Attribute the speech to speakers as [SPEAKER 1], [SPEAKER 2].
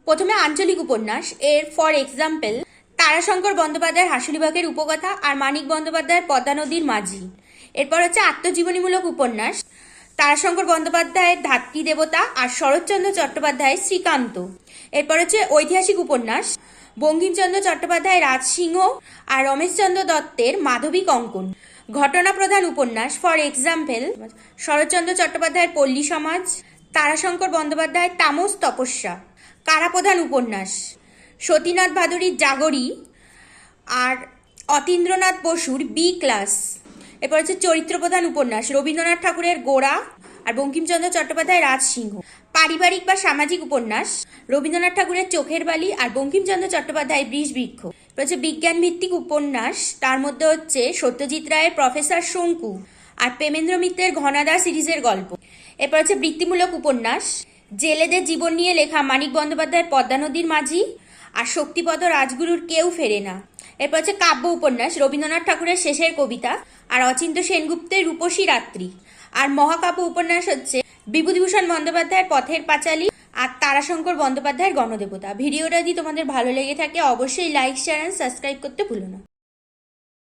[SPEAKER 1] প্রথমে আঞ্চলিক উপন্যাস এর ফর এক্সাম্পল তারাশঙ্কর বন্দ্যোপাধ্যায়ের হাসুলিবাগের উপকথা আর মানিক বন্দ্যোপাধ্যায়ের পদ্মা নদীর মাঝি। এরপর হচ্ছে আত্মজীবনীমূলক উপন্যাস তারাশঙ্কর বন্দ্যোপাধ্যায়ের ধাত্রী দেবতা আর শরৎচন্দ্র চট্টোপাধ্যায়ের শ্রীকান্ত। এরপর হচ্ছে ঐতিহাসিক উপন্যাস বঙ্কিমচন্দ্র চট্টোপাধ্যায়ের রাজসিংহ আর রমেশচন্দ্র দত্তের মাধবী কঙ্কন। ঘটনা প্রধান উপন্যাস ফর এক্সাম্পল শরৎচন্দ্র চট্টোপাধ্যায়ের পল্লী সমাজ, তারাশঙ্কর বন্দ্যোপাধ্যায়ের তামস তপস্যা। কারাপ্রধান উপন্যাস সতীনাথ ভাদুরীর জাগরী আর অতীন্দ্রনাথ বসুর বি ক্লাস। এরপর হচ্ছে চরিত্রপ্রধান উপন্যাস রবীন্দ্রনাথ ঠাকুরের গোড়া আর বঙ্কিমচন্দ্র চট্টোপাধ্যায়ের রাজসিংহ। পারিবারিক বা সামাজিক উপন্যাস রবীন্দ্রনাথ ঠাকুরের চোখের বালি আর বঙ্কিমচন্দ্র চট্টোপাধ্যায়ের বৃষ-বৃক্ষ। এরপর হচ্ছে বিজ্ঞান ভিত্তিক উপন্যাস, তার মধ্যে হচ্ছে সত্যজিৎ রায়ের প্রফেসর শঙ্কু আর প্রেমেন্দ্র মিত্রের ঘনাদা সিরিজের গল্প। এরপর হচ্ছে বৃত্তিমূলক উপন্যাস জেলেদের জীবন নিয়ে লেখা মানিক বন্দ্যোপাধ্যায়ের পদ্মা নদীর মাঝি আর শক্তিপদ রাজগুরুর কেউ ফেরে না। এরপর হচ্ছে কাব্য উপন্যাস রবীন্দ্রনাথ ঠাকুরের শেষের কবিতা আর অচিন্ত্য সেনগুপ্তের রূপসী রাত্রি। আর মহাকাব্য উপন্যাস হচ্ছে বিভূতিভূষণ বন্দ্যোপাধ্যায়ের পথের পাঁচালী আর তারাশঙ্কর বন্দ্যোপাধ্যায়ের গণদেবতা। ভিডিওটা যদি তোমাদের ভালো লেগে থাকে অবশ্যই লাইক, শেয়ার এন্ড সাবস্ক্রাইব করতে ভুলো না।